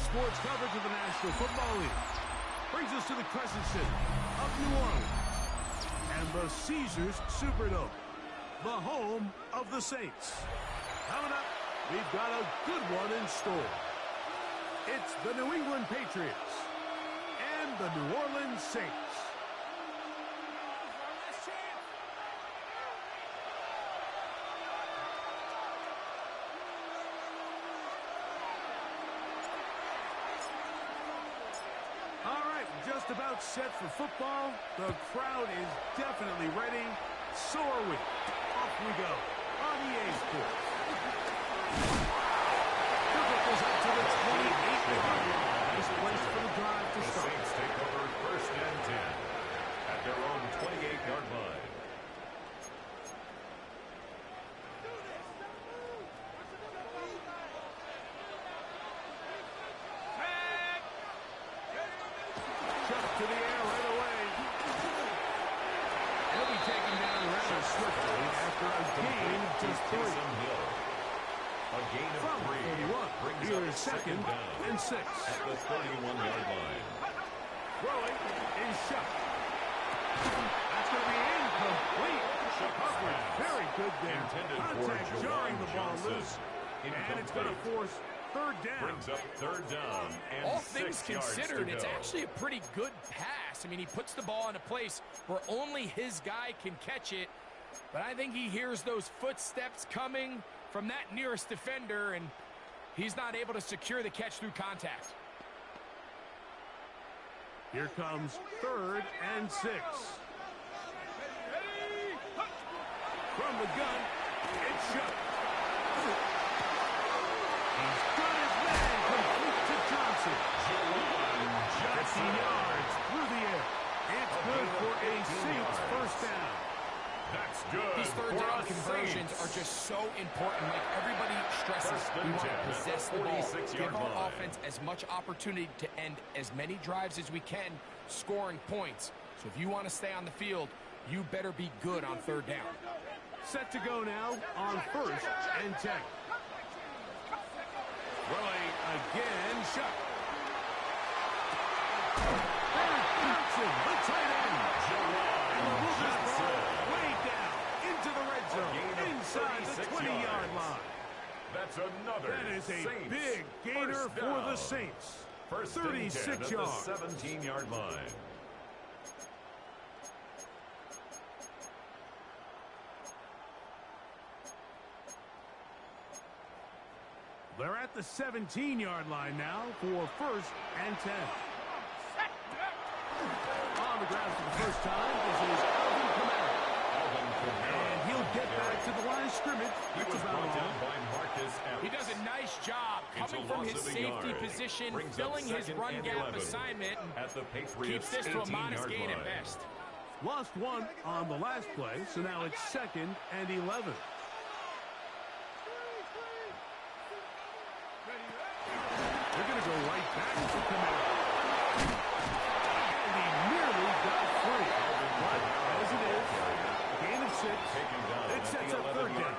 sports coverage of the National Football League brings us to the Crescent City of New Orleans and the Caesars Superdome, the home of the Saints. Coming up, we've got a good one in store. It's the New England Patriots and the New Orleans Saints. Just about set for football. The crowd is definitely ready. So are we. Off we go on EA Sports. Pivot goes up to the 28-yard line. Nice place for the drive to start. The Saints take over 1st and 10 at their own 28-yard line. To the air right away. He'll be taken down rather swiftly after a gain of just 3. A gain of From 3 31. Here is 2nd and 6. At the 31-yard line. Throwing is shot. That's going to be incomplete. Coverage very good there. Contact jarring the ball loose. And it's going to force 3rd down. Brings up 3rd down and all things 6 yards considered, to it's go. actually a pretty good pass. I mean, he puts the ball in a place where only his guy can catch it. But I think he hears those footsteps coming from that nearest defender, and he's not able to secure the catch through contact. Here comes 3rd and 6. From the gun, it's shot. He's got his man complete to Johnson. 50 yards through the air. It's good for a Saints 1st down. That's good. These 3rd down conversions are just so important. Like everybody stresses, we want to possess the ball. Give our offense as much opportunity to end as many drives as we can, scoring points. So if you want to stay on the field, you better be good on 3rd down. Set to go now on 1st and 10. Throwing again, shot. There's Johnson, the tight end. And the Rufus ball way down into the red zone, inside the 20-yard line. That's another. That is a Saints big gainer for the Saints. 36 yards. 17-yard line. They're at the 17-yard line now for 1st and 10. On the ground for the first time, this is Alvin Kamara. And he'll get back to the line of scrimmage. He was brought down by Marcus Epps. He does a nice job coming from his safety position, filling his run gap assignment, at the keeps this to a modest gain at best. Lost 1 on the last play, so now it's 2nd and 11. They're going to go right back to Kamara. And he nearly got free. But as it is, gain of 6. It sets up 3rd down.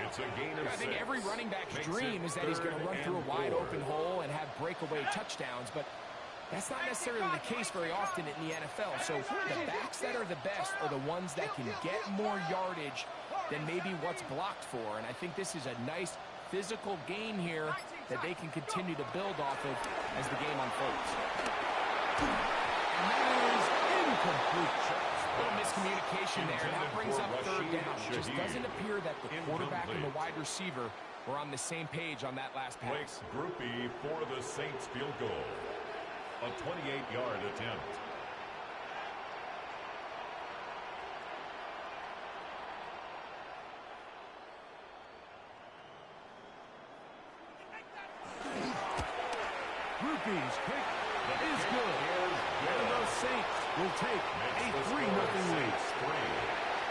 It's a gain of 6. I think every running back's dream is that he's going to run through a wide open hole and have breakaway touchdowns, but that's not necessarily the case very often in the NFL. So the backs that are the best are the ones that can get more yardage than maybe what's blocked for. And I think this is a nice physical gain here that they can continue to build off of as the game unfolds. And that is incomplete. A little miscommunication there. That brings up 3rd down. It just doesn't appear that the quarterback and the wide receiver were on the same page on that last pass. Blake's groupie for the Saints field goal. A 28-yard attempt. Groupie's kick is good. And the Saints will take a 3-0 lead.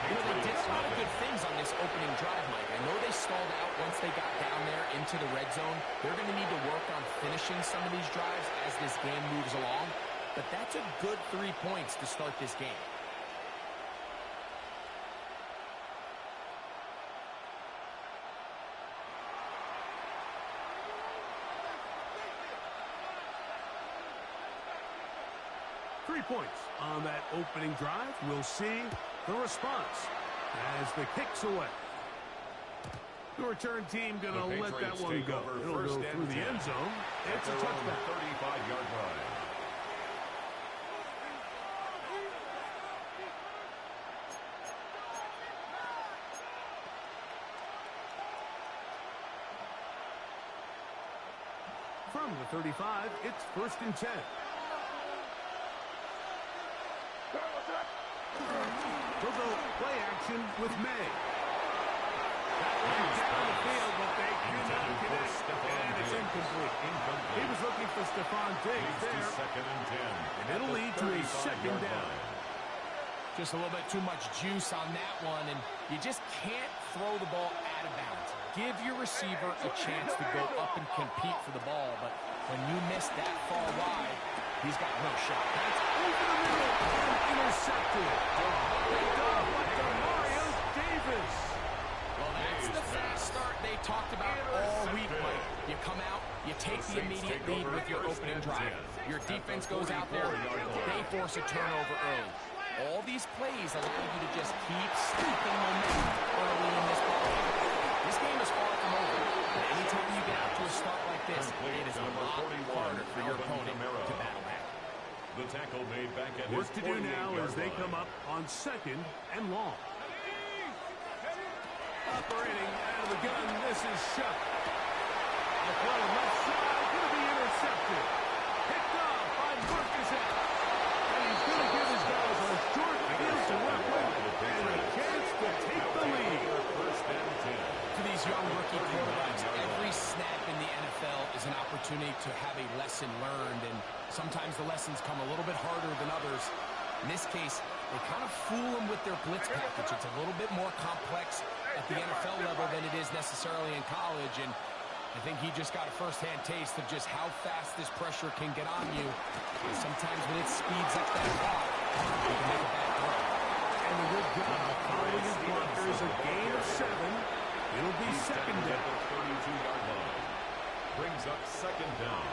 You know, they did a lot of good things on this opening drive, Mike. I know they stalled out once they got down there into the red zone. They're going to need to work on finishing some of these drives as this game moves along. But that's a good 3 points to start this game. 3 points on that opening drive. We'll see the response as the kick's away. The return team going to let that one go. It'll go through the end zone. It's a touchback. 35-yard line. From the 35, it's 1st and 10. They'll go play action with May. That one's down the field, but they cannot connect, and it's incomplete. He was looking for Stephon Diggs there, and it'll lead to a 2nd down. Just a little bit too much juice on that one, and you just can't throw the ball out of bounds. Give your receiver a chance to go up and compete for the ball, but when you miss that far wide, he's got no shot. That's over the middle and intercepted. Picked off by Mario Davis. Well, that's the fast start they talked about all week, Mike. You come out, you take the immediate lead with your opening drive. Your defense goes out there, they force a turnover early. All these plays allow you to just keep steeping momentum early in this ball game. This game is far from over, but anytime you get out to a start like this, it is a lot harder for your opponent to battle back. The tackle made back at work to do now as they come up on 2nd and long. Operating out of the gun, this is Shuck. A play left side, going to be intercepted. Picked off by Marcus F. And he's going to give his guys a short field to work with and a chance to take the lead. To these young rookie quarterbacks, every snap in the NFL is an opportunity to have a lesson learned, and sometimes the lessons come a little bit harder than others. In this case, they kind of fool them with their blitz package. It's a little bit more complex at the NFL level than it is necessarily in college, and I think he just got a first-hand taste of just how fast this pressure can get on you. And sometimes when it speeds up that clock, you can make a bad throw. And a good job calling his blockers a gain of 7. It'll be 2nd down. 32-yard line. Brings up 2nd down.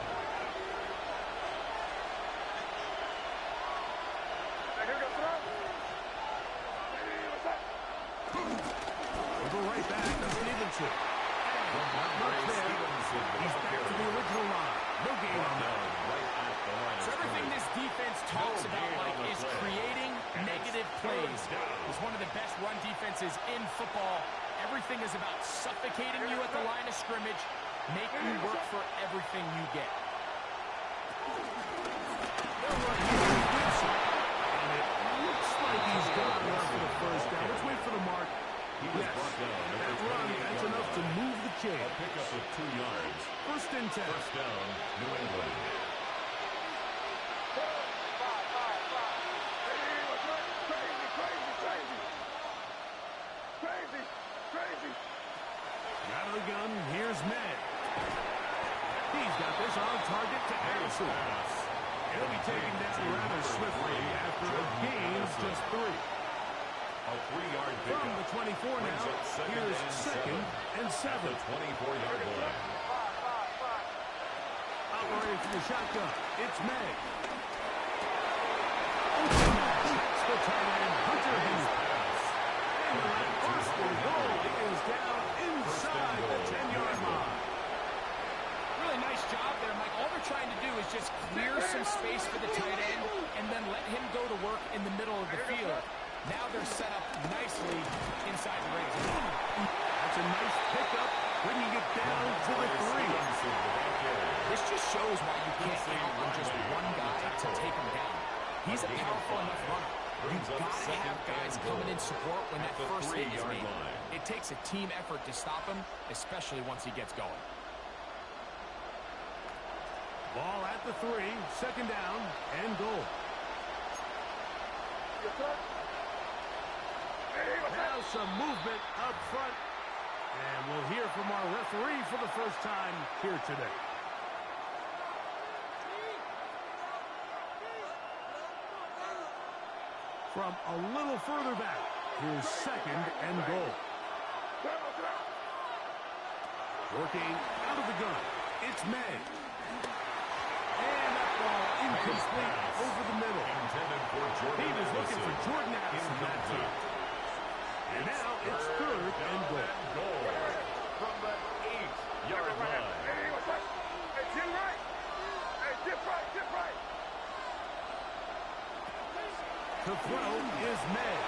We'll go right back to Stevenson. Not much there. He's back to the original line. No gain on that. So everything this defense talks about, Mike, is creating negative plays. It's one of the best run defenses in football. Everything is about suffocating you at the line of scrimmage, make you work for everything you get. They'll run here with Gibson. And it looks like he's gone there for the 1st down. Let's wait for the mark. Yes, that run, that's enough to move the chain. A pickup of 2 yards. 1st and 10. 1st down, New England. Out of the gun, here's May. He's got this on target to Harrison. He'll be taken down rather swiftly after a gain of just 3. A 3-yard pickup. From the 24 now, here's 2nd and 7. The 24-yard line. Operating from the shotgun, it's May. Open match. The tight end, Hunter Henry. And the first and goal is down inside the 10-yard line. Really nice job there, Mike. All they're trying to do is just clear some space for the tight end and then let him go to work in the middle of the field. Now they're set up nicely inside the red zone. That's a nice pickup, bringing it down to the 3. This just shows why you can't count on just one guy to take him down. He's a powerful enough runner. You've got to have guys coming in support when that first hit is made. It takes a team effort to stop him, especially once he gets going. Ball at the 3, 2nd down, and goal. Now some movement up front. And we'll hear from our referee for the first time here today. From a little further back, here's 2nd and goal. Working out of the gun, it's May. And that ball complete over the middle. He was looking for Jordan Addison that time. And now it's 3rd and goal. From the 8-yard line. The throw is made.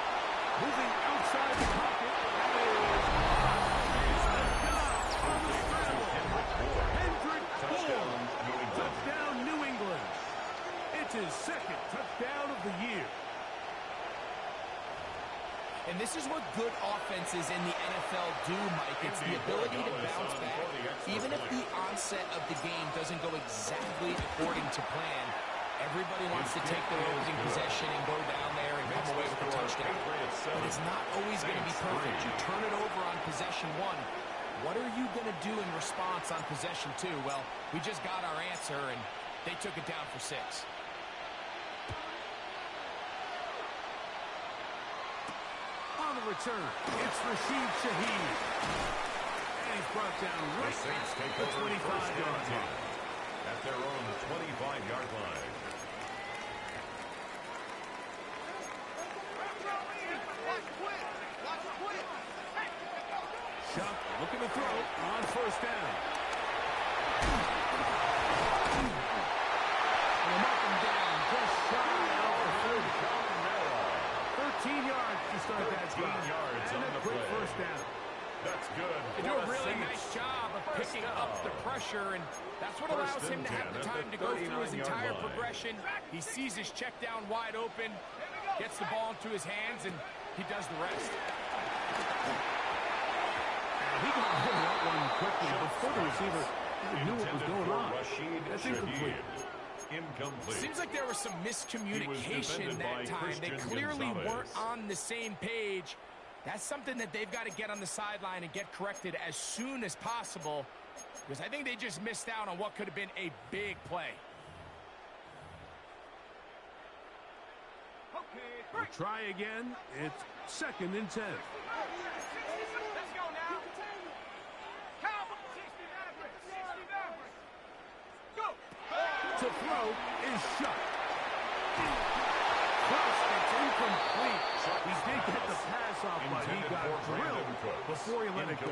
Moving outside the pocket. On the scramble. Hendrick Bourne. Touchdown, New England. It's his 2nd touchdown of the year. And this is what good offenses in the NFL do, Mike. It's the ability to bounce back. Even if the onset of the game doesn't go exactly according to plan, everybody wants to take their opening possession and go down there and come away with a touchdown. But it's not always going to be perfect. You turn it over on possession 1. What are you going to do in response on possession 2? Well, we just got our answer, and they took it down for 6. On the return, it's Rashid Shaheed. And he's brought down right at the 25-yard line. At their own 25-yard line. Shuck looking to throw on 1st down. They'll mark him down just shy of the 30. 13 yards to start that drive. And a quick 1st down. That's good. They do a really nice job of picking up the pressure, and that's what allows him to have the time to go through his entire progression. He sees his check down wide open, gets the ball into his hands, and he does the rest. He got rid of that one quickly before the receiver even knew what was going on. That's incomplete. Seems like there was some miscommunication that time. They clearly weren't on the same page. That's something that they've got to get on the sideline and get corrected as soon as possible, because I think they just missed out on what could have been a big play. We'll try again. It's 2nd and 10. Let's go now. Go. To throw is shut. First, it's incomplete. He did get the pass off, but he got drilled before he let it go.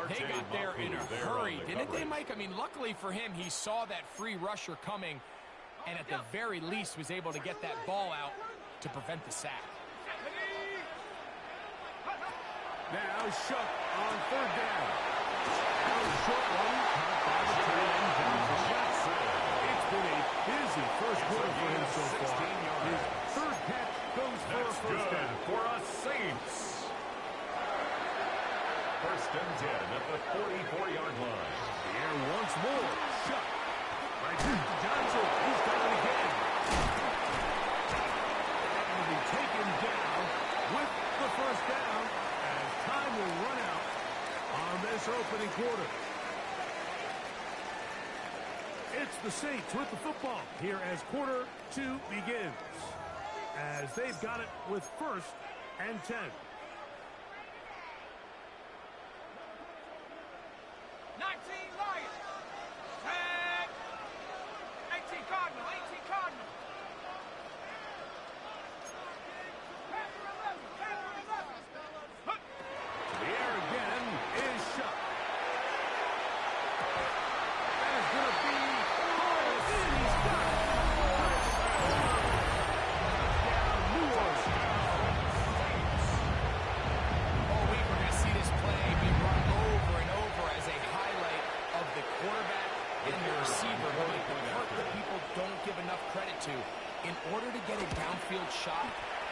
They got there in a hurry, didn't they, Mike? I mean, luckily for him, he saw that free rusher coming, and at the very least was able to get that ball out to prevent the sack. Now Shuck on 3rd down. Now a short one, caught by the tight end Johnson. It's been a busy 1st quarter for him so far. His 3rd catch goes for a 1st down. For us Saints. 1st and 10 at the 44-yard line. The air once more. Shuck. Right to Johnson. He's got it again. And will be taken down with the 1st down as time will run out on this opening quarter. It's the Saints with the football here as quarter 2 begins. As they've got it with 1st and 10. 19 Lions. 10. 18 Cardinal. 18 Cardinal. The air again is shut. That is going to be Morris, and he's got it. Touchdown, New Orleans. All week we're going to see this play be run over and over as a highlight of the quarterback and the receiver. But the part that people don't give enough credit to, in order to get a downfield shot,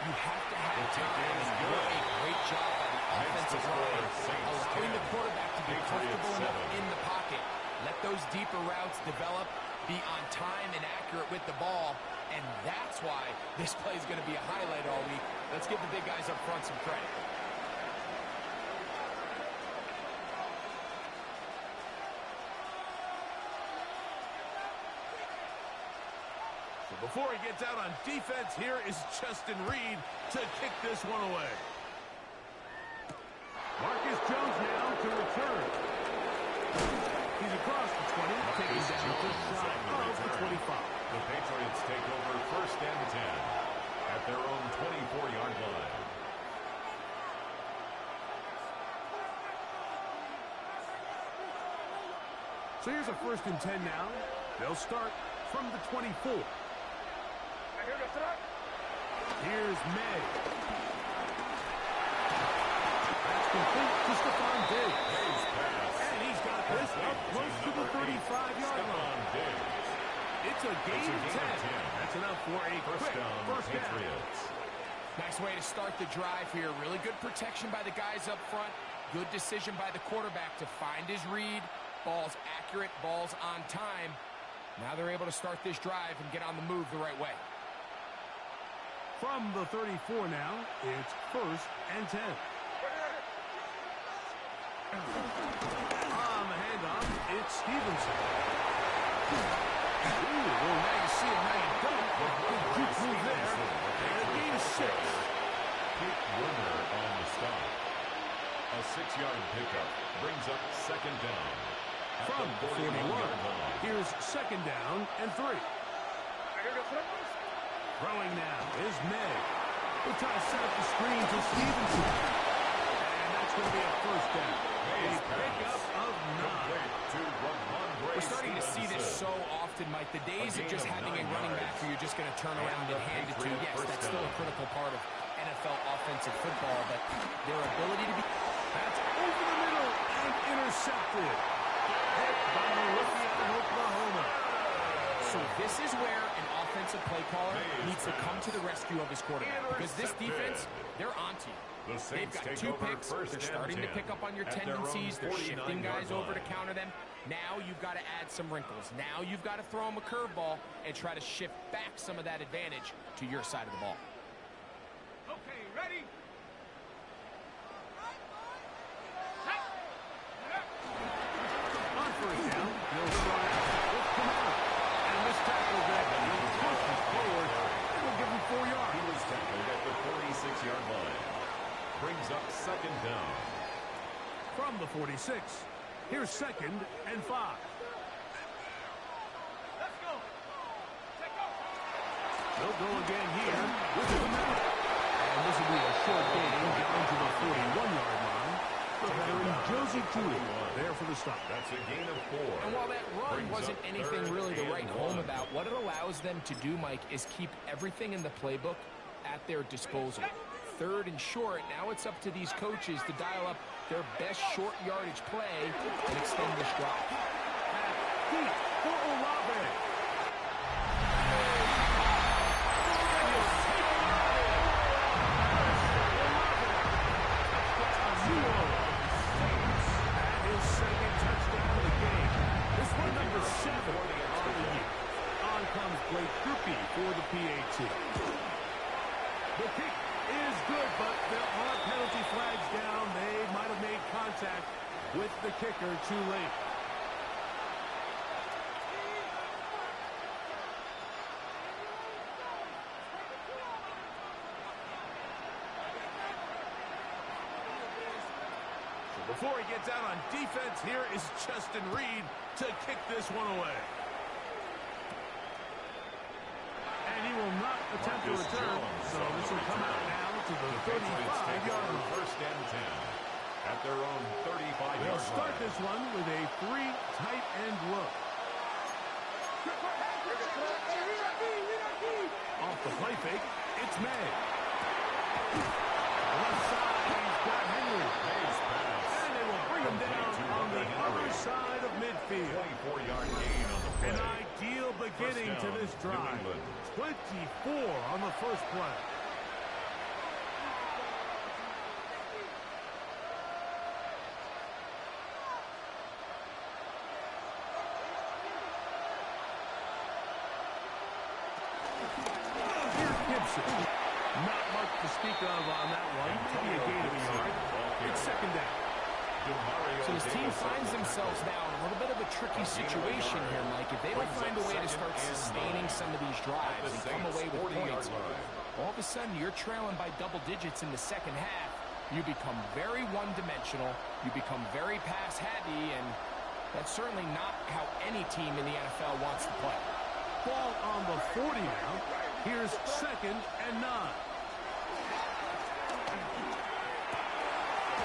you have to have time. And do a great job by the offensive line, allowing the quarterback to be comfortable enough in the pocket. Let those deeper routes develop, be on time and accurate with the ball, and that's why this play is going to be a highlight all week. Let's give the big guys up front some credit. Before he gets out on defense, here is Justin Reed to kick this one away. Marcus Jones now to return. He's across the 20, taking down just shy of the 25. The Patriots take over 1st and 10 at their own 24-yard line. So here's a 1st and 10 now. They'll start from the 24. Here's May. That's complete to Stephon Diggs. And he's got this up close to the 35-yard line. It's a gain of 10. That's enough for a quick first down. Nice way to start the drive here. Really good protection by the guys up front. Good decision by the quarterback to find his read. Ball's accurate, ball's on time. Now they're able to start this drive and get on the move the right way. From the 34 now, it's 1st and 10. On the handoff, it's Stevenson. Ooh, well, now you see it, now you don't. Good move there. And a gain of 6. Kick Werner on the stop. A 6-yard pickup brings up 2nd down. From the 41, here's 2nd down and 3. Throwing now is May. He'll try to set up the screen to Stevenson. And that's going to be a 1st down. A pickup of 9. We're starting to see this so often, Mike. The days of just having a running back who you're just going to turn around and hand it to. Yes, that's still a critical part of NFL offensive football, but their ability to be... That's over the middle and intercepted. Hit by the rookie out of Oklahoma. So this is where an offensive play caller needs to come to the rescue of his quarterback. Because this defense, they're onto you. They've got 2 picks. They're starting to pick up on your tendencies. They're shifting guys over to counter them. Now you've got to add some wrinkles. Now you've got to throw them a curveball and try to shift back some of that advantage to your side of the ball. Okay, ready? On 1st down, he'll start out with Kamara. And this tackle back, he'll push him forward. We'll give him 4 yards. He was tackled at the 46-yard line. Brings up 2nd down. From the 46, here's 2nd and 5. Let's go. Take off. They'll go again here with Kamara. And this will be a short gain down to the 41-yard line. The veteran Josie Tui there for the stop. That's a gain of 4. And while that run wasn't anything really to write home about, what it allows them to do, Mike, is keep everything in the playbook at their disposal. 3rd and short, now it's up to these coaches to dial up their best short yardage play and extend this drive. Deep for Olave. His 2nd touchdown of the game. This one number 7 on the year. On comes Blake Grupe for the PAT. The kick is good, but there are penalty flags down. They might have made contact with the kicker too late. So before he gets out on defense, here is Justin Reed to kick this one away. And he will not attempt to return, so this will come out now to the 35-yard line. 1st and 10 at their own 35-yard line. They'll start this one with a 3 tight end look. Off the play fake, it's May. Left side, he's got Henry. And they will bring him down on the other side of midfield. 24-yard gain on the play. An ideal beginning to this drive. 24 on the first play. Here's Gibson. Not much to speak of on that one. Maybe a gain of a yard. It's 2nd down. So this team finds themselves now in a little bit of a tricky situation here, Mike. If they don't find a way to start sustaining some of these drives and come away with points, all of a sudden you're trailing by double digits in the 2nd half. You become very one-dimensional. You become very pass-heavy, and that's certainly not how any team in the NFL wants to play. Ball on the 40 now. Here's 2nd and 9.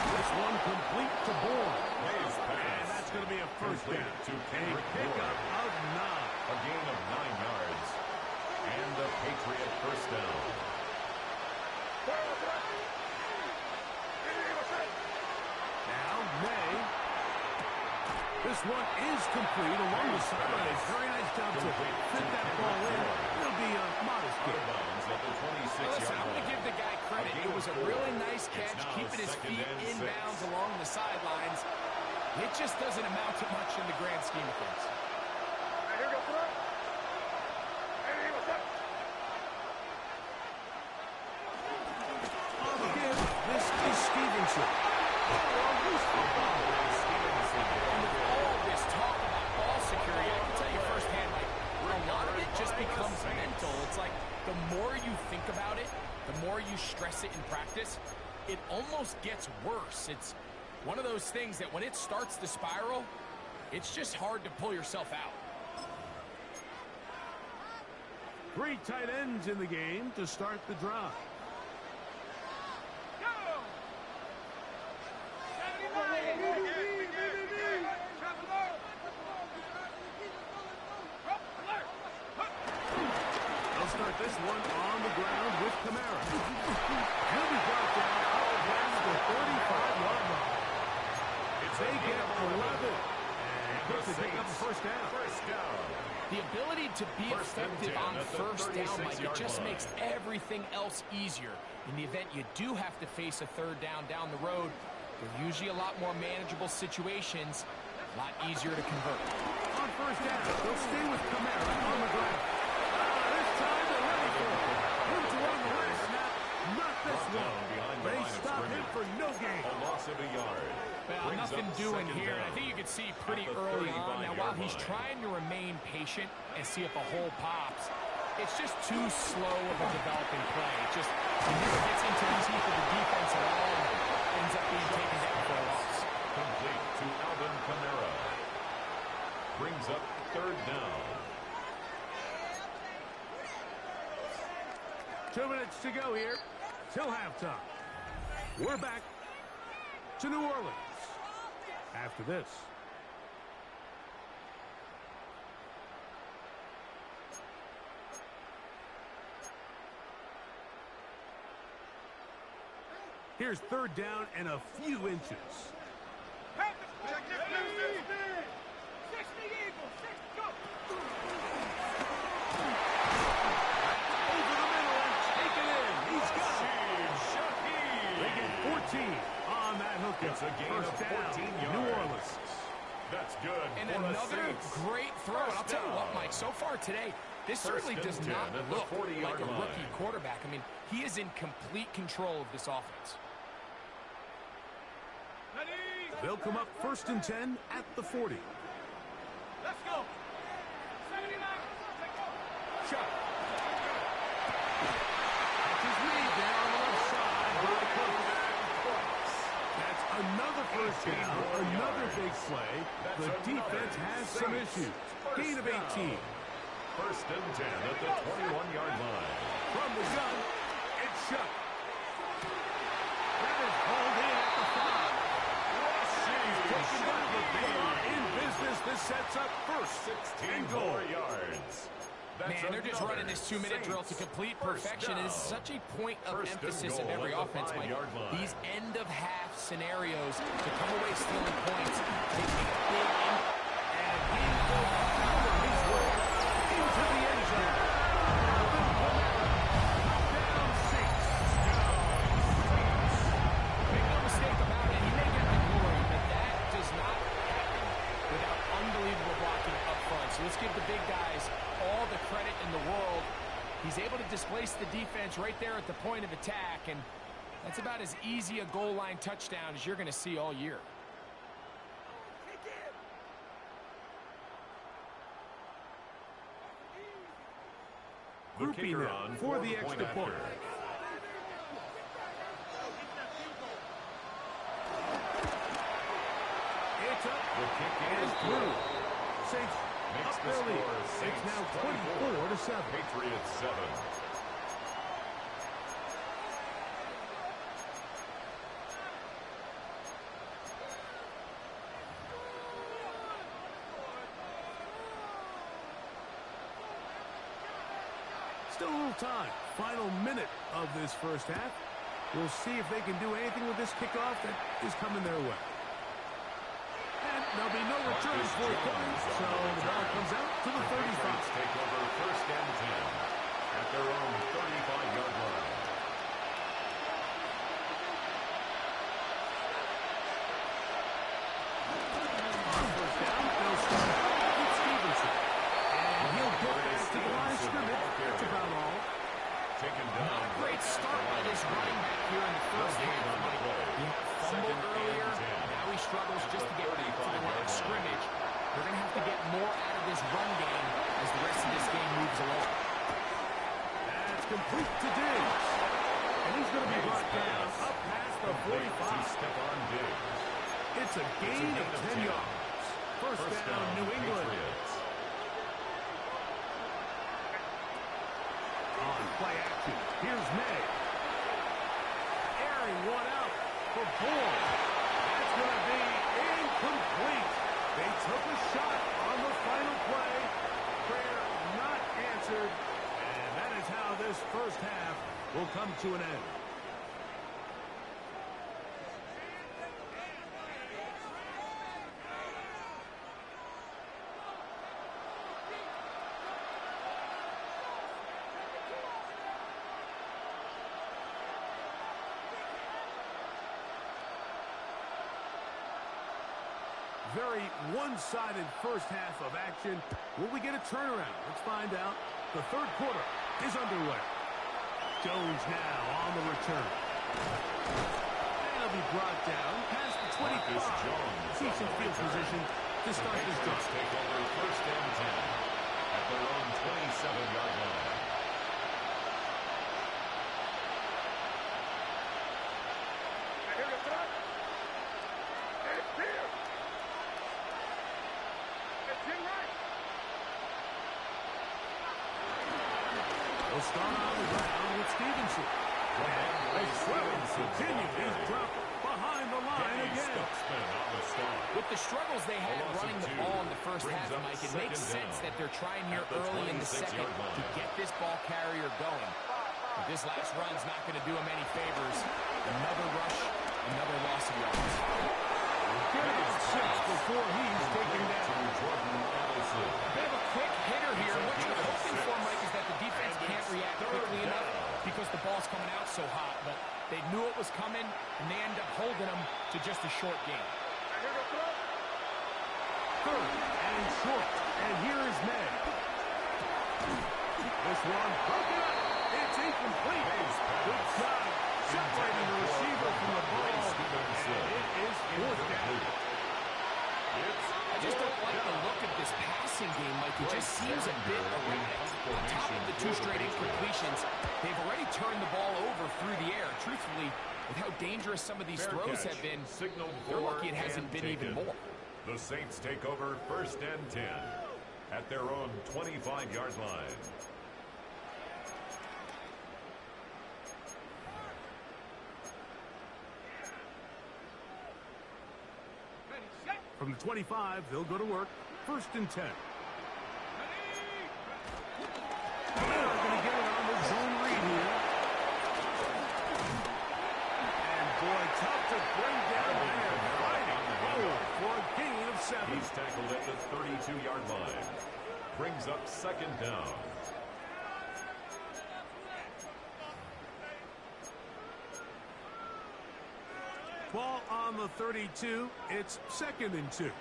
This one complete to Bourne. And that's going to be a first down. A pickup of 9. A gain of 9 yards. And a Patriot first down. Now May. This one is complete along the sideline. Very nice job to fit that ball in. It'll be a modest gain. Listen, I'm going to give the guy credit. It was a really nice catch, keeping his feet inbounds along the sidelines. It just doesn't amount to much in the grand scheme of things. On the give, this is Stevenson. And with all this talk about ball security, I can tell you firsthand, like, a lot of it just becomes mental. It's like the more you think about it, the more you stress it in practice, it almost gets worse. It's one of those things that when it starts to spiral, it's just hard to pull yourself out. 3 tight ends in the game to start the drive. They'll start this one on the ground with Kamara. He'll be brought down out against the 35-yard line. They get 11. And quick to pick up the first down. The ability to be effective on first down, Mike, it just makes everything else easier. In the event you do have to face a third down the road, they're usually a lot more manageable situations, a lot easier to convert. On first down, they'll stay with Kamara on the ground. This time they're ready for it. Him to run the last snap. Not this one. They stop him for no gain. A loss of a yard. Well, nothing doing here. I think you can see pretty early on. Now, while he's trying to remain patient and see if a hole pops, it's just too slow of a developing play. It just never gets into the teeth of the defense at all and ends up being taken down for a loss. Complete to Alvin Kamara. Brings up third down. 2 minutes to go here till halftime. We're back to New Orleans after this. Here's third down and a few inches. Over the middle and take it in. He's got it. They get 14 on that hook. It's a gain of 14 yards. New Orleans. That's good. And another great throw. And I'll tell you what, Mike, so far today, this certainly does not look like a rookie quarterback. I mean, he is in complete control of this offense. They'll come up 1st and 10 at the 40. Let's go. 79. Shot. That's his lead there on the left side. That's another first down, another big play. The defense has some issues. Gain of 18. 1st and 10 at the 21-yard line. From the gun, it's shot. That is hauled in at the 5. Taken down, but they are in business. This sets up first 16 more yards. Man, they're just running this 2-minute drill to complete perfection. It is such a point of emphasis of every offense, Mike. These end-of-half scenarios to come away stealing points, they make a big impact. And he will power his way into the end zone. Down 6. Make no mistake about it, he may get the glory, but that does not happen without unbelievable blocking up front. So let's give the big guys all the credit in the world. He's able to displace the defense right there at the point of attack, and that's about as easy a goal line touchdown as you're going to see all year. Grouping them for the extra point. It's up. The kick And is through. Saints makes up the their lead. score Saints It's now 24-7. Patriots 7. Still a little time. Final minute of this first half. We'll see if they can do anything with this kickoff that is coming their way. And there'll be no return forthcoming, so the ball comes out to the 35. Patriots take over first and 10 at their own 35-yard line. On first down, they'll start with Stevenson. And he'll get back to the line of scrimmage. That's about all. Taken down. Not a great start by this running back here in the first half. He had fumbled earlier. Now he struggles just to get to the line of scrimmage. They're going to have to get more out of this run game as the rest of this game moves along. That's complete to Diggs. And he's going to be brought down up past the 45. Stephon Diggs. It's a gain of 10 yards. First down, New England. Patriots. On play action, here's May. Airing one out for Bourne. That's going to be incomplete. They took a shot on the final play. Prayer not answered. And that is how this first half will come to an end. Very one-sided first half of action. Will we get a turnaround? Let's find out. The third quarter is underway. Jones now on the return. And he'll be brought down past the 25. Decent field position to start this drive. Take over first and 10 at their own 27-yard line. We'll start on the ground with Stevenson. And the struggles continue. He's dropped behind the line again. With the struggles they had running the ball in the first half, Mike, it makes sense that they're trying here early in the second to get this ball carrier going. But this last run's not going to do him any favors. Another rush, another loss of yards. Get out 6 before he's taken down. They have a quick hitter here. What you're hoping for, Mike, is that the defense can't react quickly enough because the ball's coming out so hot. But they knew it was coming, and they end up holding them to just a short game. Third and short. And here is May. This one broken up. It's incomplete. Good job separating the receiver from the ball. And it is fourth down. I just don't like the look of this passing game, Mike. It just seems a bit erratic. On top of the 2 straight incompletions, they've already turned the ball over through the air. Truthfully, with how dangerous some of these throws have been, they're lucky it hasn't been even more. The Saints take over first and 10 at their own 25-yard line. From the 25, they'll go to work. First and 10. They're going to get it on the zone read here. And boy, tough to bring down there. Fighting for a gain of 7. He's tackled at the 32-yard line. Brings up second down. Ball on the 32. It's second and 2. Now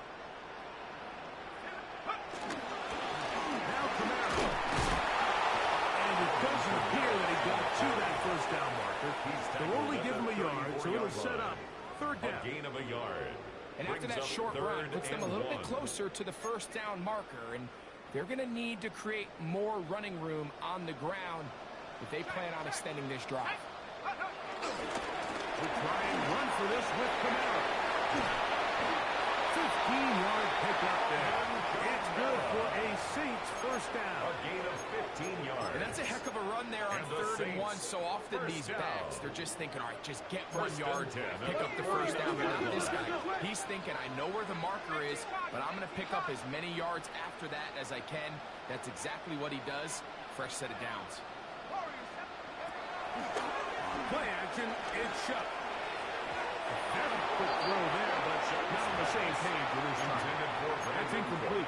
Camaro. And it doesn't appear that he got to that first down marker. They'll only give him a yard, so it'll set up third down. A gain of a yard. And after that short run, puts them a little bit closer to the first down marker. And they're going to need to create more running room on the ground if they plan on extending this drive. We'll try and run for this with Camaro. 15-yard pickup there. It's good for a yards. And that's a heck of a run there on 3rd and 1. So often these backs, they're just thinking, all right, just get 1 yard, pick up the first down. But not this guy. He's thinking, I know where the marker is, but I'm going to pick up as many yards after that as I can. That's exactly what he does. Fresh set of downs. Play action, it's shut. Very quick throw there, but not on the same page with his time. That's incomplete.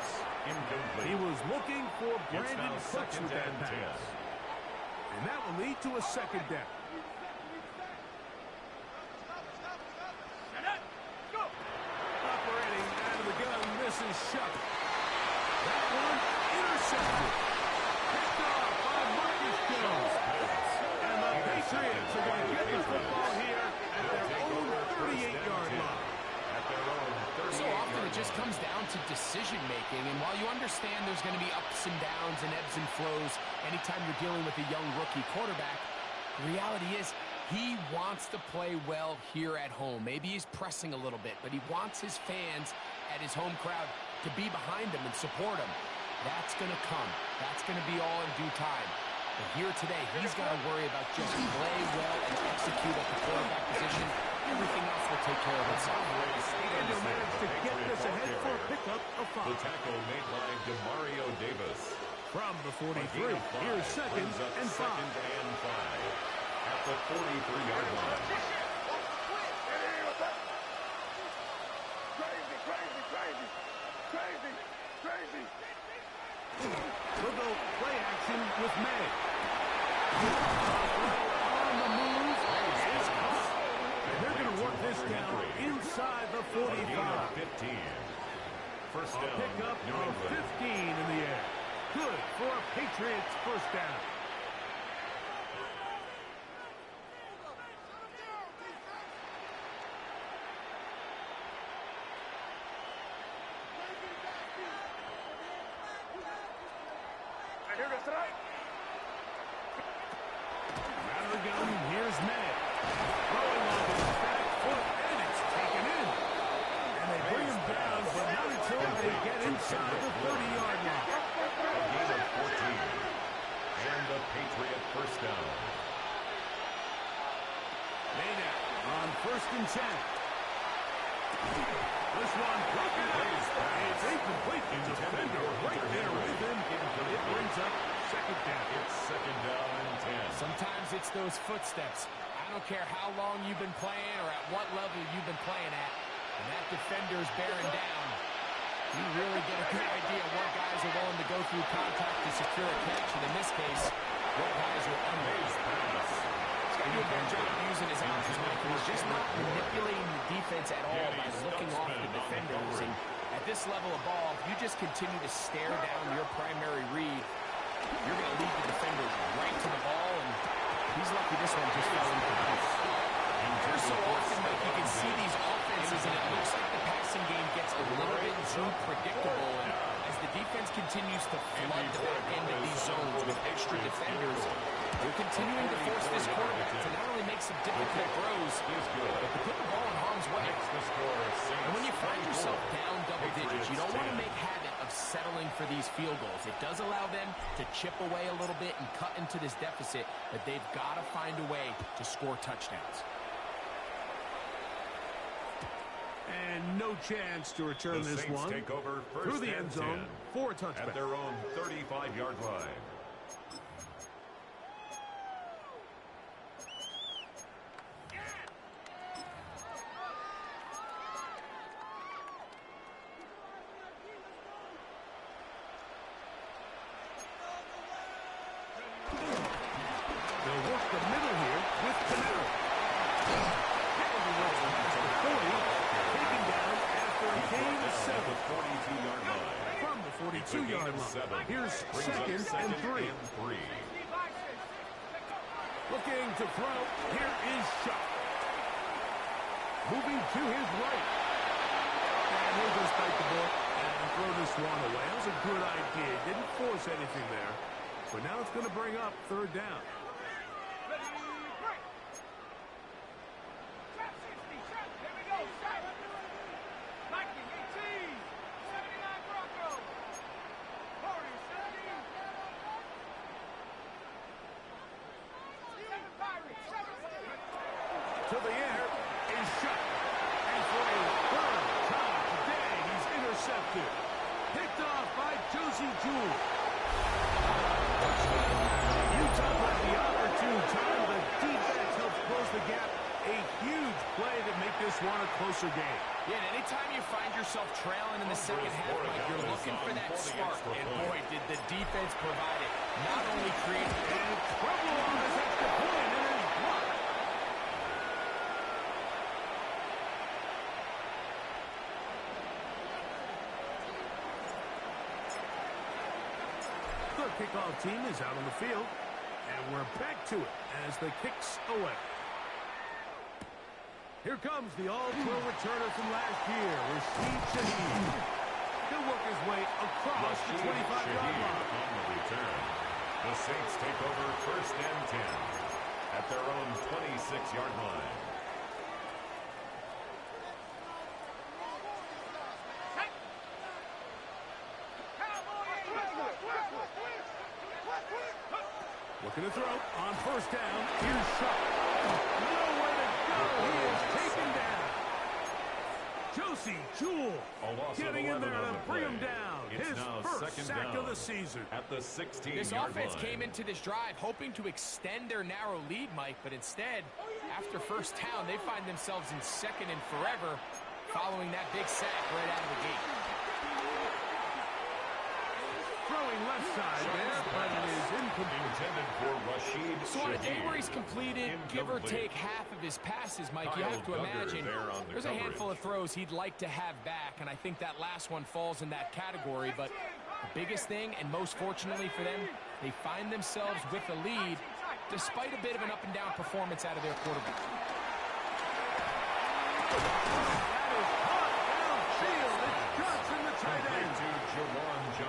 He was looking for Brandon Cooks with that pass. And that will lead to a 2nd down. Operating out of the gun, this is shut. That one intercepted. Picked off by Marcus Jones. And the Patriots are going to get the football here at their own 38-yard line. So often it just comes down to decision-making, and while you understand there's going to be ups and downs and ebbs and flows anytime you're dealing with a young rookie quarterback, the reality is he wants to play well here at home. Maybe he's pressing a little bit, but he wants his fans at his home crowd to be behind him and support him. That's going to come. That's going to be all in due time. But here today, he's got to worry about just play well and execute at the quarterback position. Everything else will take care of itself. And he'll manage to get this ahead for a pickup of 5. The tackle made by Demario Davis. From the 43, here's 2nd and 5. 2nd and 5 at the 43-yard line. Crazy. We'll go play action with May. On the move. It's caught. And they're going to work this down inside the 45. 15. First A down, pickup New of England. 15 in the air. Good for a Patriots first down. Out of the gun, here's May. Throwing on his back foot, and it's taken in. And they bring him down, but not until they get inside the 30-yard line. A gain of 14. And the Patriot first down. May now on 1st and 10. This one broken up. It's incomplete. The defender right there with him. It brings up 2nd down. It's 2nd down and 10. Sometimes it's those footsteps. I don't care how long you've been playing or at what level you've been playing at. And that defender's bearing down. You really get a good idea what guys are willing to go through contact to secure a catch. And in this case, what guys are unwilling. He's got to do a better job using his options, Mike. He's just not manipulating the defense at all by looking off the defenders. And at this level of ball, if you just continue to stare down your primary read, you're going to lead the defender right to the ball, and he's lucky this one just fell incomplete. There's so often, Mike, you can see these offenses, and it looks like the passing game gets a little bit too predictable. And as the defense continues to flood the back end of these zones with extra defenders, they're continuing to force this quarterback to not only make some difficult throws, but to put the ball in harm's way. And when you find yourself down double digits, you don't want to make habit of settling for these field goals. It does allow them to chip away a little bit and cut into this deficit, but they've got to find a way to score touchdowns. And no chance to return this one take over through the end zone for a touchback. At their own 35-yard line. They'll work the middle here with Camaro. Taken down after a gain of 7. 42-yard line. From the 42-yard line. Here's 2nd and 3. Looking to throw. Here is Shuck. Moving to his right. And he'll just bite the bullet and throw this one away. That was a good idea. Didn't force anything there. But now it's going to bring up 3rd down. closer game. Yeah, and anytime you find yourself trailing in the second half, Mike, you're looking for that spark. And boy, did the defense provide it. Not only create and trouble on this extra point, and it's blocked. The kickoff team is out on the field, and we're back to it as the kick's away. Here comes the all-pro returner from last year, Rashid Shaheed. He'll work his way across the 25-yard line. On the return, the Saints take over 1st and 10 at their own 26-yard line. Looking to throw on 1st down. Here's shot. Nowhere to go. He is taken down. Josie Jewell getting in there to bring him down. His first sack of the season. At the 16-yard line. This offense came into this drive hoping to extend their narrow lead, Mike, but instead, after 1st down, they find themselves in 2nd and forever following that big sack right out of the gate. Throwing left side there, but it is incomplete. Intended for Rashid So on a day Shaheed. where he's completed, give or take half of his passes, Mike, you have to imagine there's a handful of throws he'd like to have back, and I think that last one falls in that category. But the biggest thing, and most fortunately for them, they find themselves with a lead despite a bit of an up-and-down performance out of their quarterback.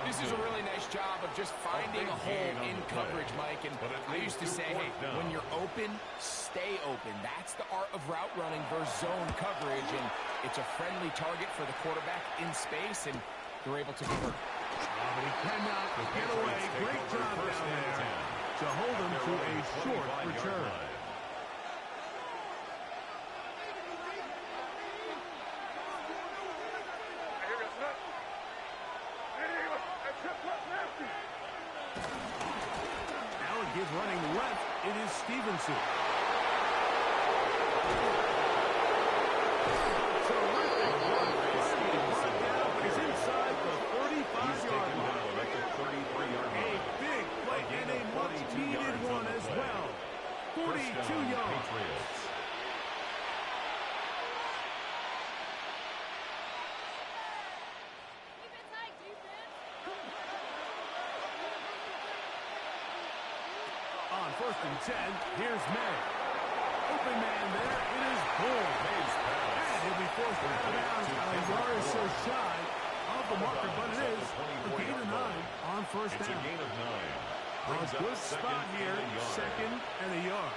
This is a really nice job of just finding a hole in coverage, Mike. And I used to say, hey, when you're open, stay open. That's the art of route running versus zone coverage. And it's a friendly target for the quarterback in space, and they're able to convert. But he cannot get away. Great job down there to hold him to a short return. Is running left. It is Stevenson. Terrific run. He's inside the 35-yard line. A big play and a much-needed one as well. 42 yards. On 1st and 10, here's May. Open man there, it is Bull. And he'll be forced to out of bounds. A yard or so shy of the marker, but it is a gain of 9 on 1st down. It's a gain of 9. A good spot here, 2nd and a yard.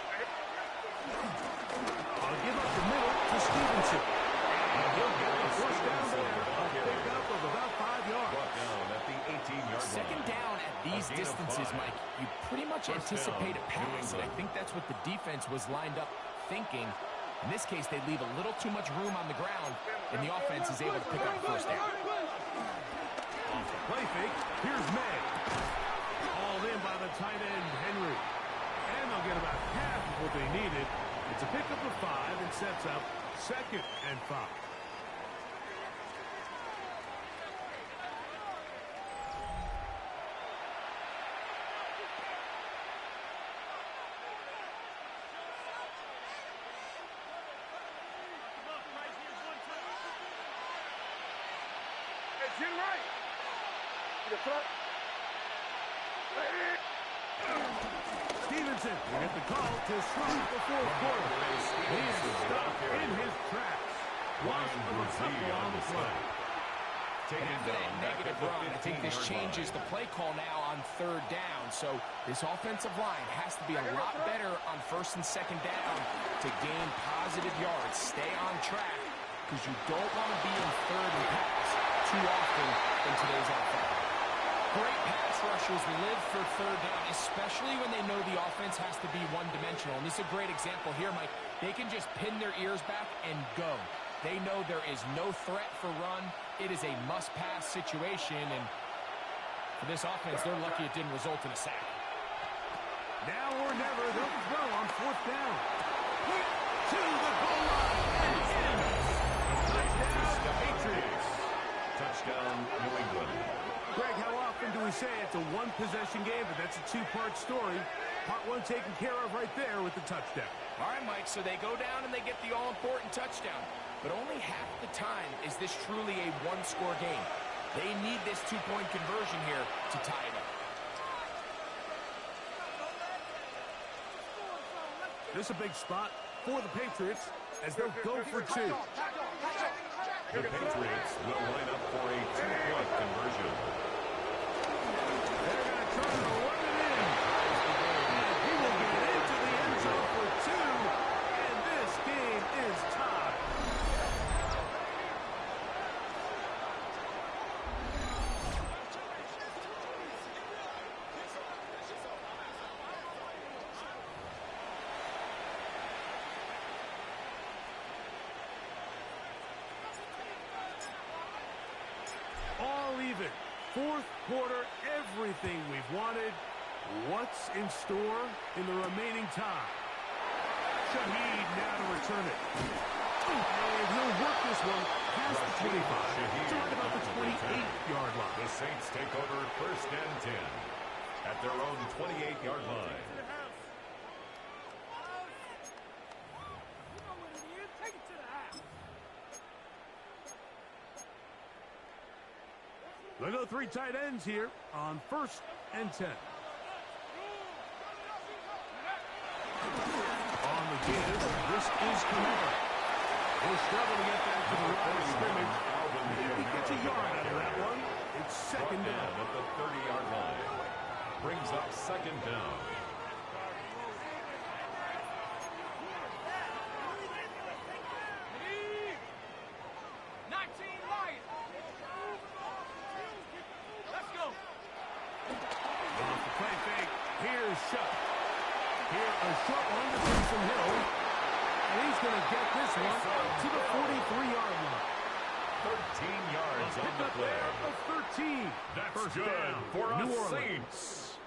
I'll give up the middle to Stevenson. And he'll get the 1st down there. A pickup of about 5 yards. Brought down at the 18-yard line. 2nd down at these distances, Mike, you pretty much anticipate a pass, and I think that's what the defense was lined up thinking. In this case, they leave a little too much room on the ground, and the offense is able to pick up the 1st down. Off the play fake, here's May. Hauled in by the tight end, Henry. And they'll get about half of what they needed. It's a pickup of 5 and sets up 2nd and 5. Stevenson will get the call to start the 4th quarter. He is stopped in his tracks. Loss of a couple on the play. After that negative run, I think this changes the play call now on 3rd down. So this offensive line has to be a lot better on 1st and 2nd down to gain positive yards. Stay on track, because you don't want to be in 3rd and pass too often in today's offense. Great pass rushers live for 3rd down, especially when they know the offense has to be one-dimensional. And this is a great example here, Mike. They can just pin their ears back and go. They know there is no threat for run. It is a must-pass situation, and for this offense, they're lucky it didn't result in a sack. Now or never, they'll throw on 4th down. To the goal line and in. usually say it's a one-possession game, but that's a two-part story. Part one taken care of right there with the touchdown. All right, Mike, so they go down and they get the all-important touchdown. But only half the time is this truly a one-score game. They need this two-point conversion here to tie it up. This is a big spot for the Patriots as they'll go for two. The Patriots will line up for a two-point conversion. They're going to try to run it in. And he will get into the end zone for two. And this game is tied. All even. Fourth quarter, everything we've wanted. What's in store in the remaining time? Shaheed now to return it. And he'll work this one past the 25 to right about the 28-yard line. The Saints take over first and 10 at their own 28-yard line. They go three tight ends here on first and 10. On the give, this is Kamara. He'll struggle to get back to the line of scrimmage. He gets a yard out of that one. It's second down. At the 30-yard line. Brings up second down. A short one to Taysom Hill. And he's going to get this one to the 43-yard line. 13 yards on the play. Of 13. That's first good down for New us Orleans. Saints.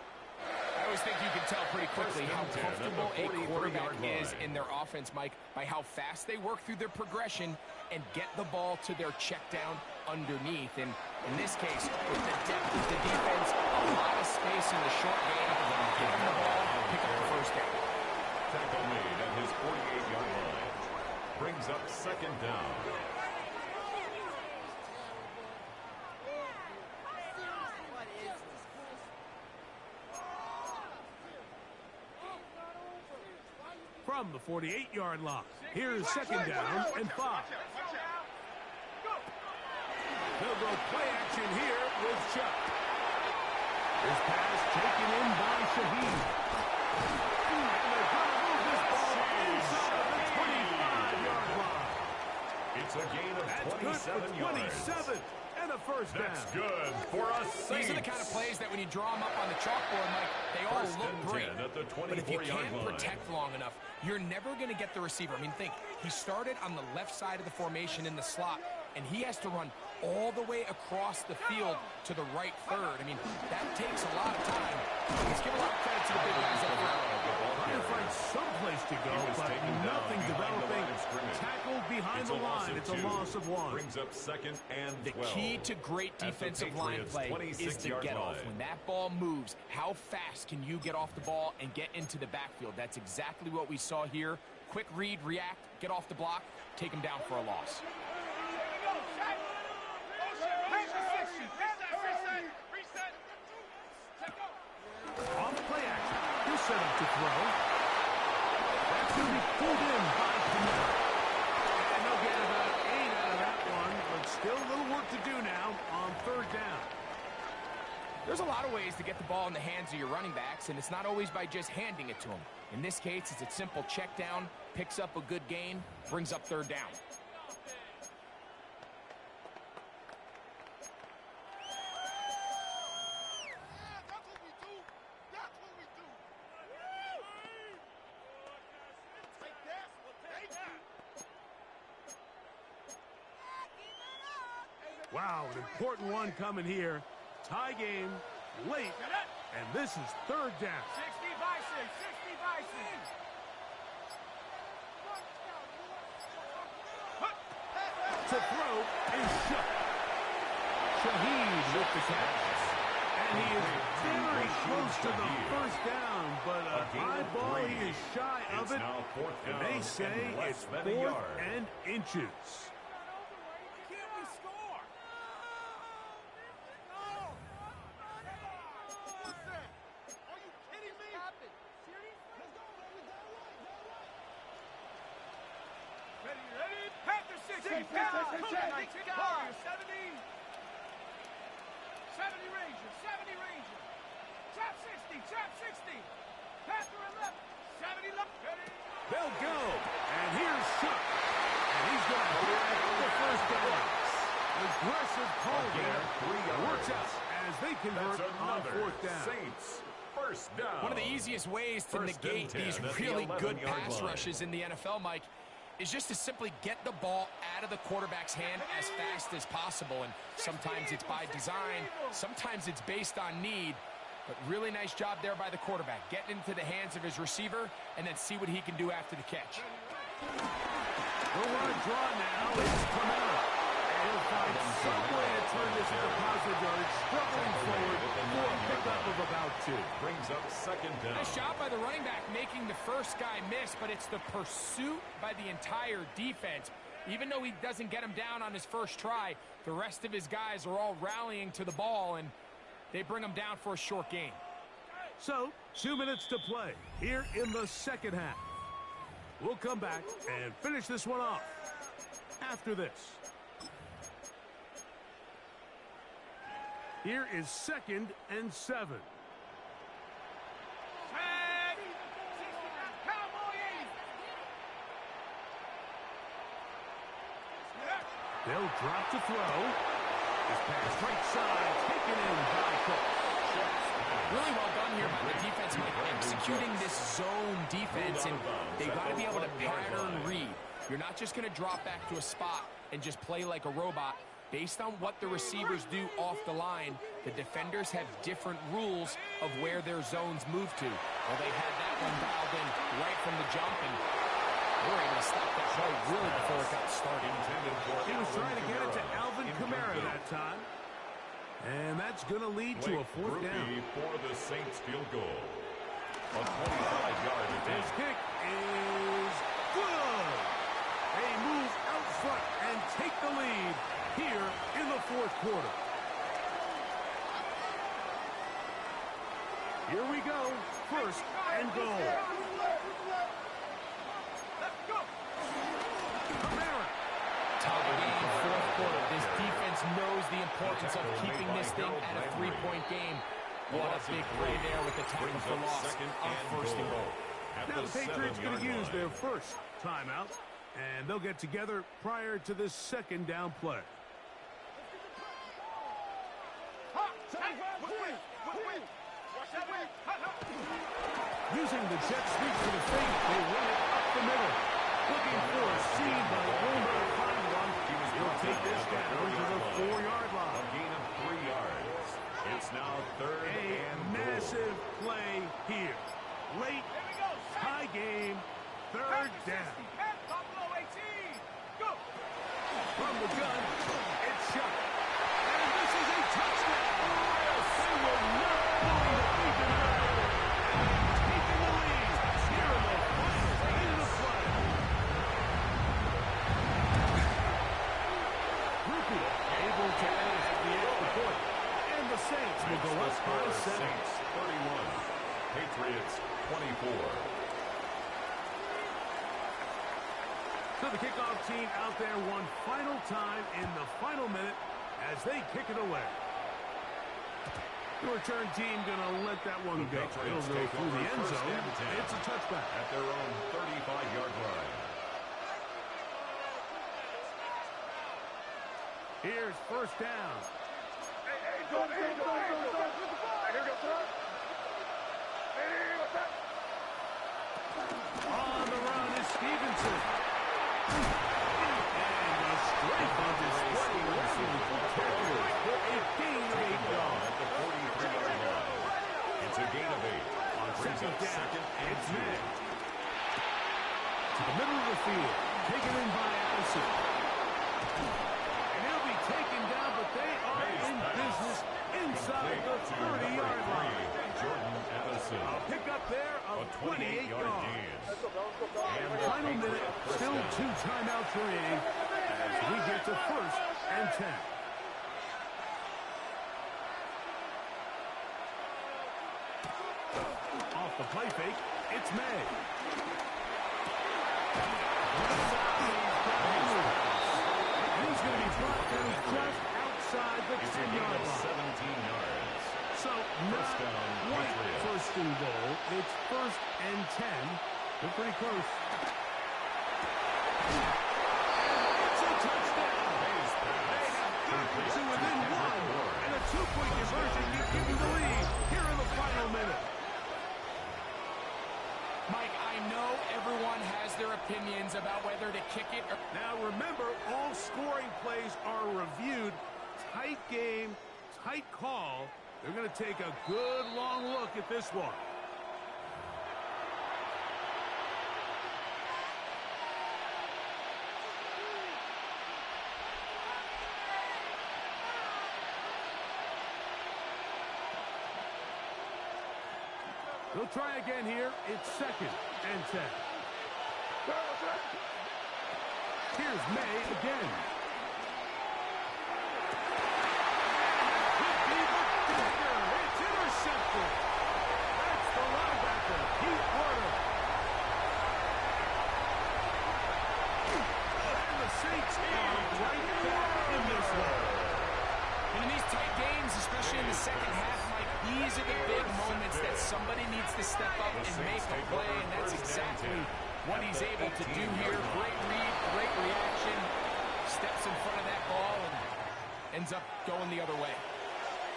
I always think you can tell pretty quickly how comfortable a quarterback is in their offense, Mike, by how fast they work through their progression and get the ball to their check down underneath. And in this case, with the depth of the defense, a lot of space in the short game, get them the ball, pick up the first down. Tackle made at his 48-yard line. Brings up second down. From the 48-yard line, here's second down and 5. They'll go play action here with Chuck. This pass taken in by Shaheed. And they're going to move this ball inside the 25-yard line. It's a gain of 27 yards. 27 and a first down. That's good for us Saints. These are the kind of plays that when you draw them up on the chalkboard, Mike, they all look great. At the But if you can't line. protect long enough, you're never going to get the receiver. I mean, think, he started on the left side of the formation in the slot, and he has to run all the way across the field to the right third. I mean, that takes a lot of time. Let's give a lot of credit to the big guys up front. Trying to find someplace to go, but nothing developing. Tackled behind the line. It's a loss of 1. Brings up second and 12. The key to great defensive line play is the get-off. When that ball moves, how fast can you get off the ball and get into the backfield? That's exactly what we saw here. Quick read, react, get off the block, take him down for a loss. On the play action, he'll set up to throw. That's going to be pulled in by Kamara. And they'll get about 8 out of that one, but still a little work to do now on third down. There's a lot of ways to get the ball in the hands of your running backs, and it's not always by just handing it to them. In this case, it's a simple check down, picks up a good gain, brings up third down. Wow, an important one coming here. Tie game, late, and this is third down. 60 Bison, 60 Bison. To throw is shut. Shaheed with the catch. And he is very close to the first down, but a high ball, he is shy of it. And they say it's 4th and inches. They'll go, and here's Shuck, and he's going to have the first down. Aggressive call there, works out as they convert on 4th down. Saints, first down. One of the easiest ways to negate these really good pass rushes in the NFL, Mike, is just to simply get the ball out of the quarterback's hand as fast as possible. And sometimes it's by design, sometimes it's based on need. But really nice job there by the quarterback, getting into the hands of his receiver and then see what he can do after the catch. We'll run a draw now. It's Camara. And he'll find some way to turn this into positive yardage, struggling forward for a pickup of about 2. Brings up 2nd down. Nice job by the running back making the first guy miss, but it's the pursuit by the entire defense. Even though he doesn't get him down on his first try, the rest of his guys are all rallying to the ball, and they bring him down for a short gain. So, 2 minutes to play here in the second half. We'll come back and finish this one off after this. Here is 2nd and 7. They'll drop to throw. This pass right side, taken in by Cook. Really well done here by the defense, Mike, executing this zone defense, and they've got to be able to pattern read. You're not just going to drop back to a spot and just play like a robot. Based on what the receivers do off the line, the defenders have different rules of where their zones move to. Well, they had that one dialed in right from the jump, and they were able to stop that play really before it got started. He was trying to get it to Alvin Kamara that time. And that's going to lead to a 4th down. For the Saints field goal. A 25-yard attempt. His kick is good. They move out front and take the lead here in the 4th quarter. Here we go. 1st and goal. Kamara. Top game, 4th quarter. This defense knows the importance of keeping this thing at a 3-point game. What a big play there with the tackle for loss on 1st and goal. Now the Patriots going to use their first timeout, and they'll get together prior to this 2nd down play. Using the jet sweep to the fake, they run it up the middle. Looking for a seam, but Wilmer find one. He'll take this down to the 4-yard line. A gain of 3 yards. It's now 3rd and massive play here. Late, high game, 3rd down. From the gun, it's shot. And this is a touchdown. They were not going to be denied. And taking the lead here in the final minute of play. Rookie able to add the extra point. And the Saints will go up by 7. Saints 31. Patriots 24. So the kickoff team out there one final time in the final minute as they kick it away. The return team going to let that one go. It'll go through the end zone. It's a touchback. At their own 35-yard line. Here's 1st down. On the run is Stevenson. And the strength on display wrestling for Patriots for a gain of 8 yards. At the 43-yard line. It's a gain of 8. On 2nd down, it's Matt. To the middle of the field. Taken in by Allison. And he'll be taken down, but they are in business inside Complete to number 3, Jordan Addison. A pickup there of A 28 yards. gain. And final minute, still 2 timeouts remaining as we get to 1st and 10. Off the play fake, it's May. He's going to be brought down just outside the 10-yard line. 17 yards. So not quite first and goal. It's 1st and 10. They're pretty close. It's a touchdown. They have gotten to within 1. And a 2-point conversion can give you the lead here in the final minute. Mike, I know everyone has their opinions about whether to kick it or... Now remember, all scoring plays are reviewed. Tight game, tight call. They're going to take a good long look at this one. They'll try again here. It's 2nd and 10. Here's May again. It's intercepted. That's the linebacker, Pete Warner. And the Saints are right back in this one. And in these tight games, especially in the second half, Mike, these are the big moments that somebody needs to step up and make a play, and that's exactly what he's able to do here. Great read, great reaction, steps in front of that ball and ends up going the other way.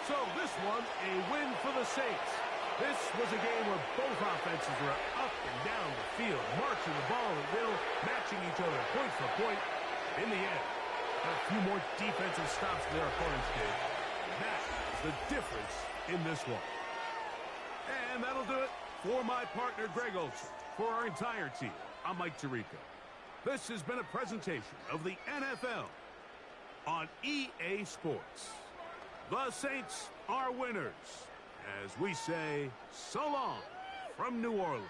So this one, a win for the Saints. This was a game where both offenses were up and down the field, marching the ball at will, matching each other point for point. In the end, a few more defensive stops than their opponents did. That is the difference in this one. And that'll do it for my partner, Greg Olson. For our entire team, I'm Mike Tirico. This has been a presentation of the NFL on EA Sports. The Saints are winners, as we say so long from New Orleans.